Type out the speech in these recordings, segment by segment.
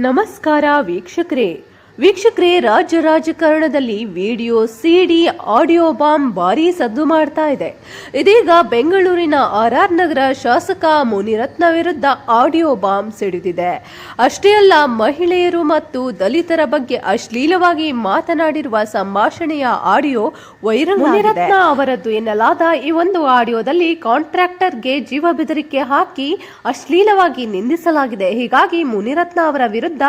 ನಮಸ್ಕಾರ ವೀಕ್ಷಕರೇ, ರಾಜ್ಯ ರಾಜಕಾರಣದಲ್ಲಿ ವಿಡಿಯೋ, ಸಿಡಿ, ಆಡಿಯೋ ಬಾಂಬ್ ಭಾರೀ ಸದ್ದು ಮಾಡ್ತಾ ಇದೆ. ಇದೀಗ ಬೆಂಗಳೂರಿನ ಆರ್ ನಗರ ಶಾಸಕ ಮುನಿರತ್ನ ವಿರುದ್ಧ ಆಡಿಯೋ ಬಾಂಬ್ ಸಿಡಿದಿದೆ. ಅಷ್ಟೇ ಅಲ್ಲ, ಮಹಿಳೆಯರು ಮತ್ತು ದಲಿತರ ಬಗ್ಗೆ ಅಶ್ಲೀಲವಾಗಿ ಮಾತನಾಡಿರುವ ಸಂಭಾಷಣೆಯ ಆಡಿಯೋ ವೈರಲ್ ಆಗಿದೆ. ಮುನಿರತ್ನ ಅವರದ್ದು ಎನ್ನಲಾದ ಈ ಒಂದು ಆಡಿಯೋದಲ್ಲಿ ಕಾಂಟ್ರಾಕ್ಟರ್ಗೆ ಜೀವ ಬೆದರಿಕೆ ಹಾಕಿ ಅಶ್ಲೀಲವಾಗಿ ನಿಂದಿಸಲಾಗಿದೆ. ಹೀಗಾಗಿ ಮುನಿರತ್ನ ಅವರ ವಿರುದ್ಧ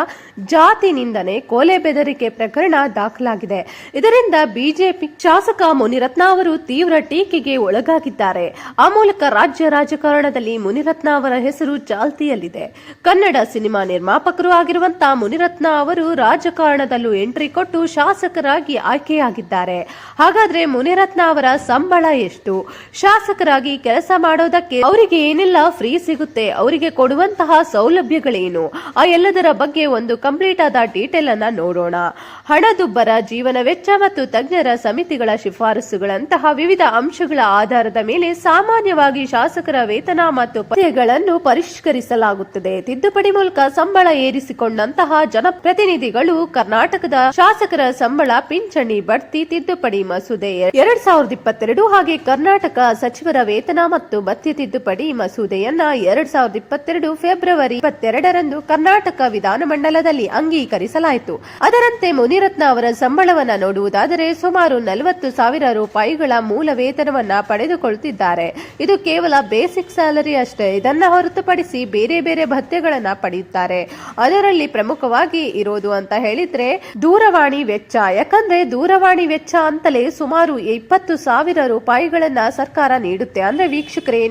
ಜಾತಿ ನಿಂದನೆ, ಕೊಲೆ ಬೆದರಿಕೆ ಪ್ರಕರಣ ದಾಖಲಾಗಿದೆ. ಇದರಿಂದ ಬಿಜೆಪಿ ಶಾಸಕ ಮುನಿರತ್ನ ಅವರು ತೀವ್ರ ಟೀಕೆಗೆ ಒಳಗಾಗಿದ್ದಾರೆ. ಆ ಮೂಲಕ ರಾಜ್ಯ ರಾಜಕಾರಣದಲ್ಲಿ ಮುನಿರತ್ನ ಅವರ ಹೆಸರು ಚಾಲ್ತಿಯಲ್ಲಿದೆ. ಕನ್ನಡ ಸಿನಿಮಾ ನಿರ್ಮಾಪಕರು ಆಗಿರುವಂತಹ ಮುನಿರತ್ನ ಅವರು ರಾಜಕಾರಣದಲ್ಲೂ ಎಂಟ್ರಿ ಕೊಟ್ಟು ಶಾಸಕರಾಗಿ ಆಯ್ಕೆಯಾಗಿದ್ದಾರೆ. ಹಾಗಾದ್ರೆ ಮುನಿರತ್ನ ಅವರ ಸಂಬಳ ಎಷ್ಟು? ಶಾಸಕರಾಗಿ ಕೆಲಸ ಮಾಡೋದಕ್ಕೆ ಅವರಿಗೆ ಏನೆಲ್ಲ ಫ್ರೀ ಸಿಗುತ್ತೆ? ಅವರಿಗೆ ಕೊಡುವಂತಹ ಸೌಲಭ್ಯಗಳೇನು? ಆ ಎಲ್ಲದರ ಬಗ್ಗೆ ಒಂದು ಕಂಪ್ಲೀಟ್ ಆದ ಡೀಟೇಲ್ ಅನ್ನ ನೋಡೋಣ. ಹಣದುಬ್ಬರ, ಜೀವನ ವೆಚ್ಚ ಮತ್ತು ತಜ್ಞರ ಸಮಿತಿಗಳ ಶಿಫಾರಸುಗಳಂತಹ ವಿವಿಧ ಅಂಶಗಳ ಆಧಾರದ ಮೇಲೆ ಸಾಮಾನ್ಯವಾಗಿ ಶಾಸಕರ ವೇತನ ಮತ್ತು ಪದವಿಗಳನ್ನು ಪರಿಷ್ಕರಿಸಲಾಗುತ್ತದೆ. ತಿದ್ದುಪಡಿ ಮೂಲಕ ಸಂಬಳ ಏರಿಸಿಕೊಂಡಂತಹ ಜನಪ್ರತಿನಿಧಿಗಳು ಕರ್ನಾಟಕದ ಶಾಸಕರ ಸಂಬಳ, ಪಿಂಚಣಿ, ಬಡ್ತಿ ತಿದ್ದುಪಡಿ ಮಸೂದೆ 2022 ಹಾಗೆ ಕರ್ನಾಟಕ ಸಚಿವರ ವೇತನ ಮತ್ತು ಭತ್ಯೆ ತಿದ್ದುಪಡಿ ಮಸೂದೆಯನ್ನ 2022 ಫೆಬ್ರವರಿ 22ರಂದು ಕರ್ನಾಟಕ ವಿಧಾನಮಂಡಲದಲ್ಲಿ ಅಂಗೀಕರಿಸಲಾಯಿತು. ಅದರಂತೆ ಮುನಿರತ್ನ ಅವರ ಸಂಬಳವನ್ನ ನೋಡುವುದಾದರೆ ಸುಮಾರು 40,000 ರೂಪಾಯಿಗಳ ಮೂಲ ವೇತನವನ್ನ ಪಡೆದುಕೊಳ್ಳುತ್ತಿದ್ದಾರೆ. ಇದು ಕೇವಲ ಬೇಸಿಕ್ ಸ್ಯಾಲರಿ ಅಷ್ಟೇ. ಇದನ್ನ ಹೊರತುಪಡಿಸಿ ಬೇರೆ ಬೇರೆ ಭತ್ಯೆಗಳನ್ನ ಪಡೆಯುತ್ತಾರೆ. ಅದರಲ್ಲಿ ಪ್ರಮುಖವಾಗಿ ಇರೋದು ಅಂತ ಹೇಳಿದ್ರೆ ದೂರವಾಣಿ ವೆಚ್ಚ. ಯಾಕಂದ್ರೆ ದೂರವಾಣಿ ವೆಚ್ಚ ಅಂತಲೇ ಸುಮಾರು 20,000 ರೂಪಾಯಿಗಳನ್ನ ಸರ್ಕಾರ ನೀಡುತ್ತೆ. ಅಂದ್ರೆ ವೀಕ್ಷಕರೇ,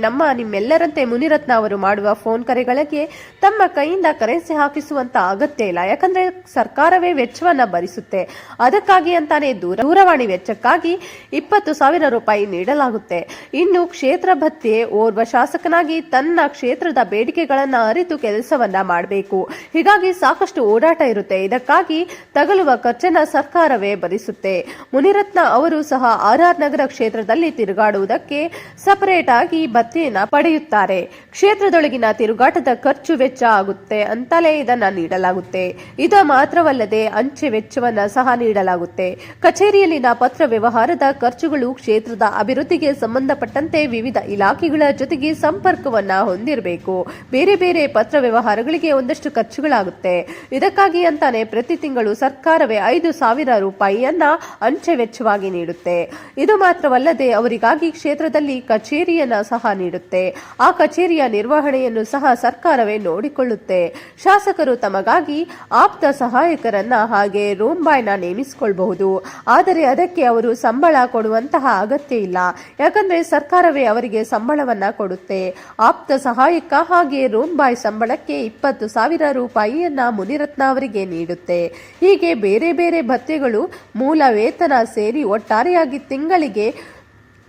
ನಿಮ್ಮೆಲ್ಲರಂತೆ ಮುನಿರತ್ನ ಅವರು ಮಾಡುವ ಫೋನ್ ಕರೆಗಳಿಗೆ ತಮ್ಮ ಕೈಯಿಂದ ಕರೆನ್ಸಿ ಹಾಕಿಸುವಂತ ಅಗತ್ಯ ಇಲ್ಲ. ಯಾಕಂದ್ರೆ ಸರ್ಕಾರವೇ ವೆಚ್ಚವನ್ನ ಭರಿಸುತ್ತೆ. ಅದಕ್ಕಾಗಿ ಅಂತಾನೆ ದೂರವಾಣಿ ವೆಚ್ಚಕ್ಕಾಗಿ 20,000 ರೂಪಾಯಿ ನೀಡಲಾಗುತ್ತೆ. ಇನ್ನು ಕ್ಷೇತ್ರ ಭತ್ಯೆ, ಓರ್ವ ಶಾಸಕನಾಗಿ ತನ್ನ ಕ್ಷೇತ್ರದ ಬೇಡಿಕೆಗಳನ್ನ ಅರಿತು ಕೆಲಸವನ್ನ ಮಾಡಬೇಕು. ಹೀಗಾಗಿ ಸಾಕಷ್ಟು ಓಡಾಟ ಇರುತ್ತೆ. ಇದಕ್ಕಾಗಿ ತಗಲುವ ಖರ್ಚನ್ನ ಸರ್ಕಾರವೇ ಭರಿಸುತ್ತೆ. ಮುನಿರತ್ನ ಅವರು ಸಹ ಆರ್ ನಗರ ಕ್ಷೇತ್ರದಲ್ಲಿ ತಿರುಗಾಡುವುದಕ್ಕೆ ಸಪರೇಟ್ ಆಗಿ ಭತ್ಯೆಯನ್ನ ಪಡೆಯುತ್ತಾರೆ. ಕ್ಷೇತ್ರದೊಳಗಿನ ತಿರುಗಾಟದ ಖರ್ಚು ವೆಚ್ಚ ಆಗುತ್ತೆ ಅಂತಲೇ ಇದನ್ನ ನೀಡಲಾಗುತ್ತೆ. ಇದು ಮಾತ್ರವಲ್ಲದೆ ಅಂಚೆ ವೆಚ್ಚವನ್ನ ಸಹ ನೀಡಲಾಗುತ್ತೆ. ಕಚೇರಿಯಲ್ಲಿನ ಪತ್ರ ವ್ಯವಹಾರದ ಖರ್ಚುಗಳು, ಕ್ಷೇತ್ರದ ಅಭಿವೃದ್ಧಿಗೆ ಸಂಬಂಧಪಟ್ಟಂತೆ ವಿವಿಧ ಇಲಾಖೆಗಳ ಜೊತೆಗೆ ಸಂಪರ್ಕವನ್ನ ಹೊಂದಿರಬೇಕು. ಬೇರೆ ಬೇರೆ ಪತ್ರ ವ್ಯವಹಾರಗಳಿಗೆ ಒಂದಷ್ಟು ಖರ್ಚುಗಳಾಗುತ್ತೆ. ಇದಕ್ಕಾಗಿ ಅಂತಾನೆ ಪ್ರತಿ ತಿಂಗಳು ಸರ್ಕಾರವೇ 5,000 ರೂಪಾಯಿಯನ್ನ ಅಂಚೆ ವೆಚ್ಚವಾಗಿ ನೀಡುತ್ತೆ. ಇದು ಮಾತ್ರವಲ್ಲದೆ ಅವರಿಗಾಗಿ ಕ್ಷೇತ್ರದಲ್ಲಿ ಕಚೇರಿಯನ್ನ ಸಹ ನೀಡುತ್ತೆ. ಆ ಕಚೇರಿಯ ನಿರ್ವಹಣೆಯನ್ನು ಸಹ ಸರ್ಕಾರವೇ ನೋಡಿಕೊಳ್ಳುತ್ತೆ. ಶಾಸಕರು ತಮಗಾಗಿ ಆಪ್ತ ಸಹಾಯಕರನ್ನ ಹಾಗೆ ರೂಮ್ ಬಾಯ್ನ ನೇಮಿಸಿಕೊಳ್ಳಬಹುದು. ಆದರೆ ಅದಕ್ಕೆ ಅವರು ಸಂಬಳ ಕೊಡುವಂತಹ ಅಗತ್ಯ ಇಲ್ಲ. ಯಾಕಂದ್ರೆ ಸರ್ಕಾರವೇ ಅವರಿಗೆ ಸಂಬಳವನ್ನ ಕೊಡುತ್ತೆ. ಆಪ್ತ ಸಹಾಯಕ ಹಾಗೆ ರೂಮ್ ಬಾಯ್ ಸಂಬಳಕ್ಕೆ 20,000 ರೂಪಾಯಿಯನ್ನ ಮುನಿರತ್ನ ಅವರಿಗೆ ನೀಡುತ್ತೆ. ಹೀಗೆ ಬೇರೆ ಬೇರೆ ಭತ್ಯೆಗಳು, ಮೂಲ ವೇತನ ಸೇರಿ ಒಟ್ಟಾರೆಯಾಗಿ ತಿಂಗಳಿಗೆ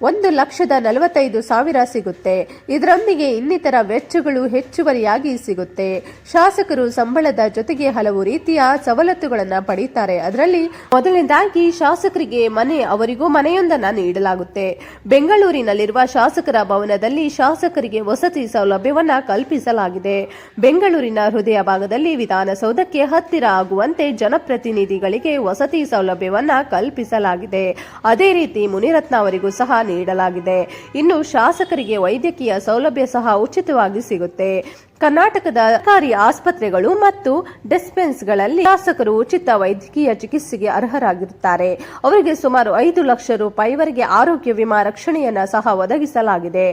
1,45,000 ಸಿಗುತ್ತೆ. ಇದರೊಂದಿಗೆ ಇನ್ನಿತರ ವೆಚ್ಚಗಳು ಹೆಚ್ಚುವರಿಯಾಗಿ ಸಿಗುತ್ತೆ. ಶಾಸಕರು ಸಂಬಳದ ಜೊತೆಗೆ ಹಲವು ರೀತಿಯ ಸವಲತ್ತುಗಳನ್ನು ಪಡೆಯುತ್ತಾರೆ. ಅದರಲ್ಲಿ ಮೊದಲನೇದಾಗಿ ಶಾಸಕರಿಗೆ ಅವರಿಗೂ ಮನೆಯೊಂದನ್ನು ನೀಡಲಾಗುತ್ತೆ. ಬೆಂಗಳೂರಿನಲ್ಲಿರುವ ಶಾಸಕರ ಭವನದಲ್ಲಿ ಶಾಸಕರಿಗೆ ವಸತಿ ಸೌಲಭ್ಯವನ್ನ ಕಲ್ಪಿಸಲಾಗಿದೆ. ಬೆಂಗಳೂರಿನ ಹೃದಯ ಭಾಗದಲ್ಲಿ ವಿಧಾನಸೌಧಕ್ಕೆ ಹತ್ತಿರ ಆಗುವಂತೆ ಜನಪ್ರತಿನಿಧಿಗಳಿಗೆ ವಸತಿ ಸೌಲಭ್ಯವನ್ನ ಕಲ್ಪಿಸಲಾಗಿದೆ. ಅದೇ ರೀತಿ ಮುನಿರತ್ನ ಅವರಿಗೂ ಸಹ ನೀಡಲಾಗಿದೆ. ಇನ್ನು ಶಾಸಕರಿಗೆ ವೈದ್ಯಕೀಯ ಸೌಲಭ್ಯ ಸಹ ಉಚಿತವಾಗಿ ಸಿಗುತ್ತೆ. ಕರ್ನಾಟಕದ ಸರ್ಕಾರಿ ಆಸ್ಪತ್ರೆಗಳು ಮತ್ತು ಡಿಸ್ಪೆನ್ಸ್ಗಳಲ್ಲಿ ಶಾಸಕರು ಉಚಿತ ವೈದ್ಯಕೀಯ ಚಿಕಿತ್ಸೆಗೆ ಅರ್ಹರಾಗಿರುತ್ತಾರೆ. ಅವರಿಗೆ ಸುಮಾರು 5 ಲಕ್ಷ ರೂಪಾಯಿವರೆಗೆ ಆರೋಗ್ಯ ವಿಮಾ ರಕ್ಷಣೆಯನ್ನ ಸಹ ಒದಗಿಸಲಾಗಿದೆ.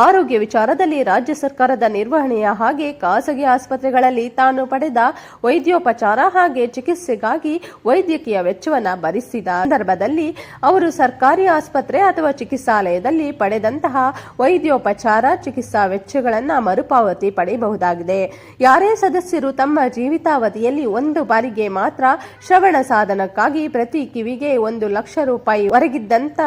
ಆರೋಗ್ಯ ವಿಚಾರದಲ್ಲಿ ರಾಜ್ಯ ಸರ್ಕಾರದ ನಿರ್ವಹಣೆಯ ಹಾಗೆ ಖಾಸಗಿ ಆಸ್ಪತ್ರೆಗಳಲ್ಲಿ ತಾನು ಪಡೆದ ವೈದ್ಯೋಪಚಾರ ಹಾಗೆ ಚಿಕಿತ್ಸೆಗಾಗಿ ವೈದ್ಯಕೀಯ ವೆಚ್ಚವನ್ನ ಭರಿಸಿದ ಸಂದರ್ಭದಲ್ಲಿ ಅವರು ಸರ್ಕಾರಿ ಆಸ್ಪತ್ರೆ ಅಥವಾ ಚಿಕಿತ್ಸಾಲಯದಲ್ಲಿ ಪಡೆದಂತಹ ವೈದ್ಯೋಪಚಾರ, ಚಿಕಿತ್ಸಾ ವೆಚ್ಚಗಳನ್ನ ಮರುಪಾವತಿ ಪಡೆಯಬಹುದು. ಯಾರೇ ಸದಸ್ಯರು ತಮ್ಮ ಜೀವಿತಾವಧಿಯಲ್ಲಿ ಒಂದು ಬಾರಿಗೆ ಮಾತ್ರ ಶ್ರವಣ ಸಾಧನಕ್ಕಾಗಿ ಪ್ರತಿ ಕಿವಿಗೆ 1 ಲಕ್ಷ ರೂಪಾಯಿ ವರೆಗಿದ್ದಂತ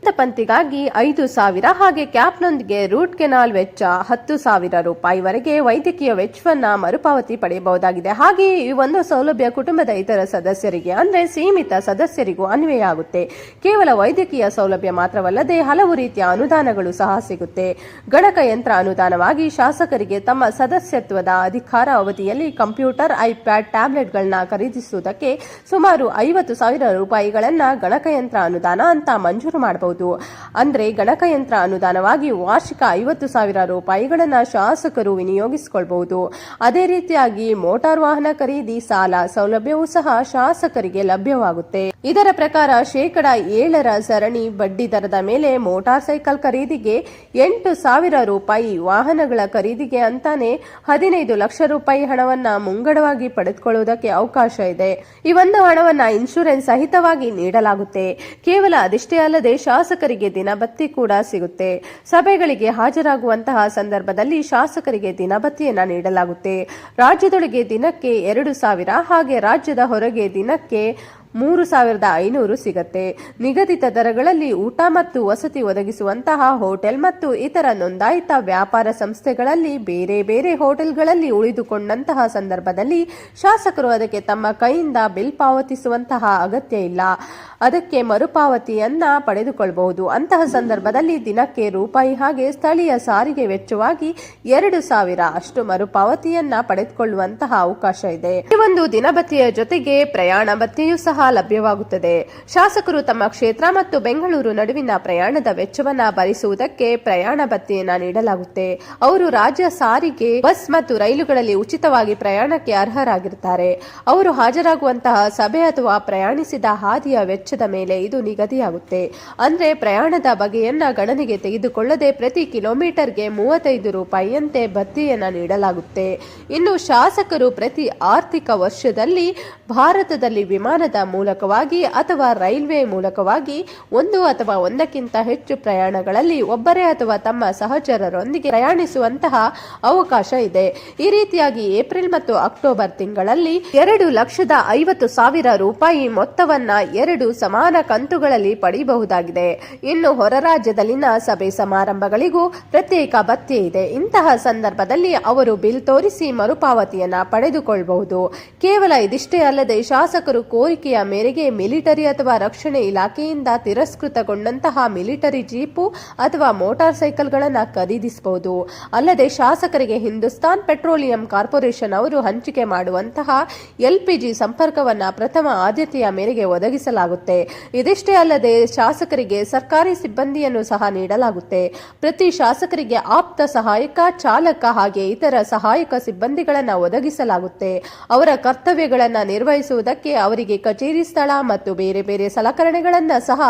ರಕ್ತಪಂತಿಗಾಗಿ 5,000 ಹಾಗೆ ಕ್ಯಾಪ್ನೊಂದಿಗೆ ರೂಟ್ ಕೆನಾಲ್ ವೆಚ್ಚ 10,000 ರೂಪಾಯಿವರೆಗೆ ವೈದ್ಯಕೀಯ ವೆಚ್ಚವನ್ನ ಮರುಪಾವತಿ ಪಡೆಯಬಹುದಾಗಿದೆ. ಹಾಗೆ ಈ ಒಂದು ಸೌಲಭ್ಯ ಕುಟುಂಬದ ಇತರ ಸದಸ್ಯರಿಗೆ ಅಂದ್ರೆ ಸೀಮಿತ ಸದಸ್ಯರಿಗೂ ಅನ್ವಯ ಆಗುತ್ತೆ. ಕೇವಲ ವೈದ್ಯಕೀಯ ಸೌಲಭ್ಯ ಮಾತ್ರವಲ್ಲದೆ ಹಲವು ರೀತಿಯ ಅನುದಾನಗಳು ಸಹ ಸಿಗುತ್ತೆ. ಗಣಕಯಂತ್ರ ಅನುದಾನವಾಗಿ ಶಾಸಕರಿಗೆ ತಮ್ಮ ಸದಸ್ಯತ್ವದ ಅಧಿಕಾರ ಅವಧಿಯಲ್ಲಿ ಕಂಪ್ಯೂಟರ್, ಐಪ್ಯಾಡ್, ಟ್ಯಾಬ್ಲೆಟ್ಗಳನ್ನ ಖರೀದಿಸುವುದಕ್ಕೆ ಸುಮಾರು 50,000 ರೂಪಾಯಿಗಳನ್ನ ಗಣಕಯಂತ್ರ ಅನುದಾನ ಅಂತ ಮಂಜೂರು ಮಾಡಬಹುದು. ಅಂದ್ರೆ ಗಣಕಯಂತ್ರ ಅನುದಾನವಾಗಿ ವಾರ್ಷಿಕ 50,000 ರೂಪಾಯಿಗಳನ್ನ ಶಾಸಕರು ವಿನಿಯೋಗಿಸಿಕೊಳ್ಳಬಹುದು. ಅದೇ ರೀತಿಯಾಗಿ ಮೋಟಾರ್ ವಾಹನ ಖರೀದಿ ಸಾಲ ಸೌಲಭ್ಯವೂ ಸಹ ಶಾಸಕರಿಗೆ ಲಭ್ಯವಾಗುತ್ತೆ. ಇದರ ಪ್ರಕಾರ 7% ಸರಣಿ ಬಡ್ಡಿ ದರದ ಮೇಲೆ ಮೋಟಾರ್ ಸೈಕಲ್ ಖರೀದಿಗೆ 8,000 ರೂಪಾಯಿ, ವಾಹನಗಳ ಖರೀದಿಗೆ ಅಂತಾನೆ 15 ಲಕ್ಷ ರೂಪಾಯಿ ಹಣವನ್ನ ಮುಂಗಡವಾಗಿ ಪಡೆದುಕೊಳ್ಳುವುದಕ್ಕೆ ಅವಕಾಶ ಇದೆ. ಈ ಒಂದು ಹಣವನ್ನ ಇನ್ಶೂರೆನ್ಸ್ ಸಹಿತವಾಗಿ ನೀಡಲಾಗುತ್ತೆ. ಕೇವಲ ಅದಿಷ್ಟೇ ಅಲ್ಲದೆ ಶಾಸಕರಿಗೆ ದಿನಬತ್ತಿ ಕೂಡ ಸಿಗುತ್ತೆ. ಸಭೆಗಳಿಗೆ ಹಾಜರಾಗುವಂತಹ ಸಂದರ್ಭದಲ್ಲಿ ಶಾಸಕರಿಗೆ ದಿನಬತ್ತಿಯನ್ನ ನೀಡಲಾಗುತ್ತೆ. ರಾಜ್ಯದೊಳಗೆ ದಿನಕ್ಕೆ 2,000 ಹಾಗೆ ರಾಜ್ಯದ ಹೊರಗೆ ದಿನಕ್ಕೆ 3,500 ಸಿಗತ್ತೆ. ನಿಗದಿತ ದರಗಳಲ್ಲಿ ಊಟ ಮತ್ತು ವಸತಿ ಒದಗಿಸುವಂತಹ ಹೋಟೆಲ್ ಮತ್ತು ಇತರ ನೋಂದಾಯಿತ ವ್ಯಾಪಾರ ಸಂಸ್ಥೆಗಳಲ್ಲಿ ಬೇರೆ ಬೇರೆ ಹೋಟೆಲ್ಗಳಲ್ಲಿ ಉಳಿದುಕೊಂಡಂತಹ ಸಂದರ್ಭದಲ್ಲಿ ಶಾಸಕರು ಅದಕ್ಕೆ ತಮ್ಮ ಕೈಯಿಂದ ಬಿಲ್ ಪಾವತಿಸುವಂತಹ ಅಗತ್ಯ ಇಲ್ಲ. ಅದಕ್ಕೆ ಮರುಪಾವತಿಯನ್ನ ಪಡೆದುಕೊಳ್ಳಬಹುದು. ಅಂತಹ ಸಂದರ್ಭದಲ್ಲಿ ದಿನಕ್ಕೆ ರೂಪಾಯಿ ಹಾಗೆ ಸ್ಥಳೀಯ ಸಾರಿಗೆ ವೆಚ್ಚವಾಗಿ 2,000 ಅಷ್ಟು ಮರುಪಾವತಿಯನ್ನ ಪಡೆದುಕೊಳ್ಳುವಂತಹ ಅವಕಾಶ ಇದೆ. ಈ ಒಂದು ದಿನಬತ್ತೆಯ ಜೊತೆಗೆ ಪ್ರಯಾಣ ಭತ್ಯೆಯೂ ಸಹ ಲಭ್ಯವಾಗುತ್ತದೆ. ಶಾಸಕರು ತಮ್ಮ ಕ್ಷೇತ್ರ ಮತ್ತು ಬೆಂಗಳೂರು ನಡುವಿನ ಪ್ರಯಾಣದ ವೆಚ್ಚವನ್ನ ಭರಿಸುವುದಕ್ಕೆ ಪ್ರಯಾಣ ಭತ್ಯೆಯನ್ನ ನೀಡಲಾಗುತ್ತೆ. ಅವರು ರಾಜ್ಯ ಸಾರಿಗೆ, ಬಸ್ ಮತ್ತು ರೈಲುಗಳಲ್ಲಿ ಉಚಿತವಾಗಿ ಪ್ರಯಾಣಕ್ಕೆ ಅರ್ಹರಾಗಿರುತ್ತಾರೆ. ಅವರು ಹಾಜರಾಗುವಂತಹ ಸಭೆ ಅಥವಾ ಪ್ರಯಾಣಿಸಿದ ಹಾದಿಯ ವೆಚ್ಚದ ಮೇಲೆ ಇದು ನಿಗದಿಯಾಗುತ್ತೆ. ಅಂದ್ರೆ ಪ್ರಯಾಣದ ಬಗೆಯನ್ನ ಗಣನೆಗೆ ತೆಗೆದುಕೊಳ್ಳದೆ ಪ್ರತಿ ಕಿಲೋಮೀಟರ್ಗೆ 35 ರೂಪಾಯಿಯಂತೆ ಭತ್ಯೆಯನ್ನ ನೀಡಲಾಗುತ್ತೆ. ಇನ್ನು ಶಾಸಕರು ಪ್ರತಿ ಆರ್ಥಿಕ ವರ್ಷದಲ್ಲಿ ಭಾರತದಲ್ಲಿ ವಿಮಾನದ ಮೂಲಕವಾಗಿ ಅಥವಾ ರೈಲ್ವೆ ಮೂಲಕವಾಗಿ 1 ಅಥವಾ 1ಕ್ಕಿಂತ ಹೆಚ್ಚು ಪ್ರಯಾಣಗಳಲ್ಲಿ ಒಬ್ಬರೇ ಅಥವಾ ತಮ್ಮ ಸಹಚರರೊಂದಿಗೆ ಪ್ರಯಾಣಿಸುವಂತಹ ಅವಕಾಶ ಇದೆ. ಈ ರೀತಿಯಾಗಿ ಏಪ್ರಿಲ್ ಮತ್ತು ಅಕ್ಟೋಬರ್ ತಿಂಗಳಲ್ಲಿ 2,50,000 ರೂಪಾಯಿ ಮೊತ್ತವನ್ನ 2 ಸಮಾನ ಕಂತುಗಳಲ್ಲಿ ಪಡೆಯಬಹುದಾಗಿದೆ. ಇನ್ನು ಹೊರ ರಾಜ್ಯದಲ್ಲಿನ ಸಭೆ ಸಮಾರಂಭಗಳಿಗೂ ಪ್ರತ್ಯೇಕ ಭತ್ಯೆ ಇದೆ. ಇಂತಹ ಸಂದರ್ಭದಲ್ಲಿ ಅವರು ಬಿಲ್ ತೋರಿಸಿ ಮರುಪಾವತಿಯನ್ನ ಪಡೆದುಕೊಳ್ಳಬಹುದು. ಕೇವಲ ಇದಿಷ್ಟೇ ಅಲ್ಲದೆ ಶಾಸಕರು ಕೋರಿಕೆಯ ಮೇರೆಗೆ ಮಿಲಿಟರಿ ಅಥವಾ ರಕ್ಷಣೆ ಇಲಾಖೆಯಿಂದ ತಿರಸ್ಕೃತಗೊಂಡಂತಹ ಮಿಲಿಟರಿ ಜೀಪು ಅಥವಾ ಮೋಟಾರ್ ಸೈಕಲ್ಗಳನ್ನು ಖರೀದಿಸಬಹುದು. ಅಲ್ಲದೆ ಶಾಸಕರಿಗೆ ಹಿಂದೂಸ್ತಾನ್ ಪೆಟ್ರೋಲಿಯಂ ಕಾರ್ಪೊರೇಷನ್ ಅವರು ಹಂಚಿಕೆ ಮಾಡುವಂತಹ LPG ಸಂಪರ್ಕವನ್ನ ಪ್ರಥಮ ಆದ್ಯತೆಯ ಮೇರೆಗೆ ಒದಗಿಸಲಾಗುತ್ತೆ. ಇದಿಷ್ಟೇ ಅಲ್ಲದೆ ಶಾಸಕರಿಗೆ ಸರ್ಕಾರಿ ಸಿಬ್ಬಂದಿಯನ್ನು ಸಹ ನೀಡಲಾಗುತ್ತೆ. ಪ್ರತಿ ಶಾಸಕರಿಗೆ ಆಪ್ತ ಸಹಾಯಕ, ಚಾಲಕ ಹಾಗೆ ಇತರ ಸಹಾಯಕ ಸಿಬ್ಬಂದಿಗಳನ್ನು ಒದಗಿಸಲಾಗುತ್ತೆ. ಅವರ ಕರ್ತವ್ಯಗಳನ್ನು ನಿರ್ವಹಿಸುವುದಕ್ಕೆ ಅವರಿಗೆ ಕಚೇರಿ ಸ್ಥಳ ಮತ್ತು ಬೇರೆ ಬೇರೆ ಸಲಕರಣೆಗಳನ್ನ ಸಹ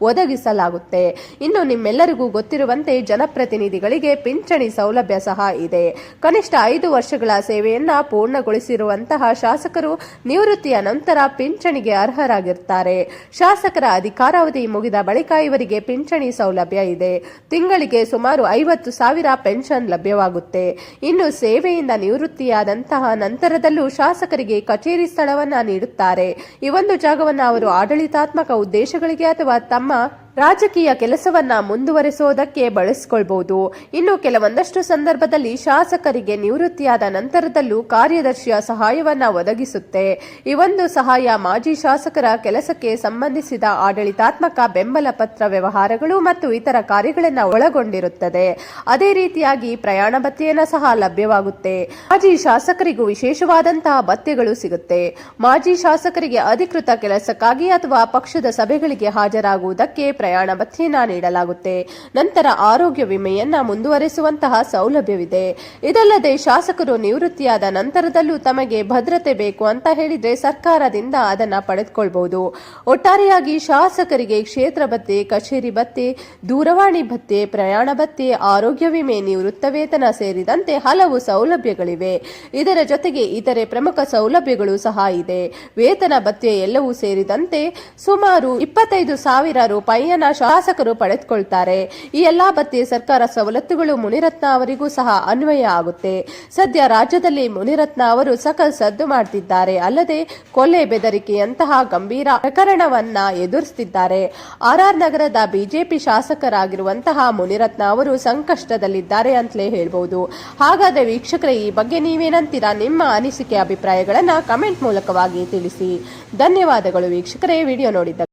ಒದಗಿಸಲಾಗುತ್ತೆ. ಇನ್ನು ನಿಮ್ಮೆಲ್ಲರಿಗೂ ಗೊತ್ತಿರುವಂತೆ ಜನಪ್ರತಿನಿಧಿಗಳಿಗೆ ಪಿಂಚಣಿ ಸೌಲಭ್ಯ ಸಹ ಇದೆ. ಕನಿಷ್ಠ 5 ವರ್ಷಗಳ ಸೇವೆಯನ್ನ ಪೂರ್ಣಗೊಳಿಸಿರುವಂತಹ ಶಾಸಕರು ನಿವೃತ್ತಿಯ ನಂತರ ಪಿಂಚಣಿಗೆ ಅರ್ಹರಾಗಿರುತ್ತಾರೆ. ಶಾಸಕರ ಅಧಿಕಾರಾವಧಿ ಮುಗಿದ ಬಳಿಕ ಇವರಿಗೆ ಪಿಂಚಣಿ ಸೌಲಭ್ಯ ಇದೆ. ತಿಂಗಳಿಗೆ ಸುಮಾರು 50,000 ಪೆನ್ಷನ್ ಲಭ್ಯವಾಗುತ್ತೆ. ಇನ್ನು ಸೇವೆಯಿಂದ ನಿವೃತ್ತಿಯಾದಂತಹ ನಂತರದಲ್ಲೂ ಶಾಸಕರಿಗೆ ಕಚೇರಿ ಸ್ಥಳವನ್ನ ನೀಡುತ್ತಾರೆ. ಈ ಒಂದು ಜಾಗವನ್ನು ಅವರು ಆಡಳಿತಾತ್ಮಕ ಉದ್ದೇಶಗಳಿಗೆ ಅಥವಾ ತಮ್ಮ ರಾಜಕೀಯ ಕೆಲಸವನ್ನ ಮುಂದುವರೆಸುವುದಕ್ಕೆ ಬಳಸಿಕೊಳ್ಳಬಹುದು. ಇನ್ನು ಕೆಲವೊಂದಷ್ಟು ಸಂದರ್ಭದಲ್ಲಿ ಶಾಸಕರಿಗೆ ನಿವೃತ್ತಿಯಾದ ನಂತರದಲ್ಲೂ ಕಾರ್ಯದರ್ಶಿಯ ಸಹಾಯವನ್ನ ಒದಗಿಸುತ್ತೆ. ಈ ಒಂದು ಸಹಾಯ ಮಾಜಿ ಶಾಸಕರ ಕೆಲಸಕ್ಕೆ ಸಂಬಂಧಿಸಿದ ಆಡಳಿತಾತ್ಮಕ ಬೆಂಬಲ ಪತ್ರ ವ್ಯವಹಾರಗಳು ಮತ್ತು ಇತರ ಕಾರ್ಯಗಳನ್ನು ಒಳಗೊಂಡಿರುತ್ತದೆ. ಅದೇ ರೀತಿಯಾಗಿ ಪ್ರಯಾಣ ಭತ್ಯೆಯನ್ನ ಸಹ ಲಭ್ಯವಾಗುತ್ತೆ. ಮಾಜಿ ಶಾಸಕರಿಗೂ ವಿಶೇಷವಾದಂತಹ ಭತ್ಯೆಗಳು ಸಿಗುತ್ತೆ. ಮಾಜಿ ಶಾಸಕರಿಗೆ ಅಧಿಕೃತ ಕೆಲಸಕ್ಕಾಗಿ ಅಥವಾ ಪಕ್ಷದ ಸಭೆಗಳಿಗೆ ಹಾಜರಾಗುವುದಕ್ಕೆ ಪ್ರಯಾಣ ಭತ್ಯೆಯನ್ನ ನೀಡಲಾಗುತ್ತೆ. ನಂತರ ಆರೋಗ್ಯ ವಿಮೆಯನ್ನ ಮುಂದುವರೆಸುವಂತಹ ಸೌಲಭ್ಯವಿದೆ. ಇದಲ್ಲದೆ ಶಾಸಕರು ನಿವೃತ್ತಿಯಾದ ನಂತರದಲ್ಲೂ ತಮಗೆ ಭದ್ರತೆ ಬೇಕು ಅಂತ ಹೇಳಿದ್ರೆ ಸರ್ಕಾರದಿಂದ ಅದನ್ನ ಪಡೆದುಕೊಳ್ಳಬಹುದು. ಒಟ್ಟಾರೆಯಾಗಿ ಶಾಸಕರಿಗೆ ಕ್ಷೇತ್ರ ಭತ್ಯೆ, ಕಚೇರಿ ಭತ್ಯೆ, ದೂರವಾಣಿ ಭತ್ಯೆ, ಪ್ರಯಾಣ ಭತ್ಯೆ, ಆರೋಗ್ಯ ವಿಮೆ, ನಿವೃತ್ತ ವೇತನ ಸೇರಿದಂತೆ ಹಲವು ಸೌಲಭ್ಯಗಳಿವೆ. ಇದರ ಜೊತೆಗೆ ಇತರೆ ಪ್ರಮುಖ ಸೌಲಭ್ಯಗಳು ಸಹ ಇದೆ. ವೇತನ ಭತ್ಯೆ ಎಲ್ಲವೂ ಸೇರಿದಂತೆ ಸುಮಾರು 25,000 ರೂಪಾಯಿ ಬಡ್ತಿಯನ್ನ ಶಾಸಕರು ಪಡೆದುಕೊಳ್ತಾರೆ. ಈ ಎಲ್ಲಾ ಬಡ್ತಿ ಸರ್ಕಾರ ಸವಲತ್ತುಗಳು ಮುನಿರತ್ನ ಅವರಿಗೂ ಸಹ ಅನ್ವಯ ಆಗುತ್ತೆ. ಸದ್ಯ ರಾಜ್ಯದಲ್ಲಿ ಮುನಿರತ್ನ ಅವರು ಸಕಲ್ ಸದ್ದು ಮಾಡ್ತಿದ್ದಾರೆ. ಅಲ್ಲದೆ ಕೊಲೆ ಬೆದರಿಕೆಯಂತಹ ಗಂಭೀರ ಪ್ರಕರಣವನ್ನ ಎದುರಿಸುತ್ತಿದ್ದಾರೆ. ಆರ್ಆರ್ ನಗರದ ಬಿಜೆಪಿ ಶಾಸಕರಾಗಿರುವಂತಹ ಮುನಿರತ್ನ ಅವರು ಸಂಕಷ್ಟದಲ್ಲಿದ್ದಾರೆ ಅಂತಲೇ ಹೇಳ್ಬಹುದು. ಹಾಗಾದ್ರೆ ವೀಕ್ಷಕರೇ, ಈ ಬಗ್ಗೆ ನೀವೇನಂತೀರಾ? ನಿಮ್ಮ ಅನಿಸಿಕೆ ಅಭಿಪ್ರಾಯಗಳನ್ನ ಕಮೆಂಟ್ ಮೂಲಕವಾಗಿ ತಿಳಿಸಿ. ಧನ್ಯವಾದಗಳು ವೀಕ್ಷಕರೇ, ವಿಡಿಯೋ ನೋಡಿದ್ದಕ್ಕೆ.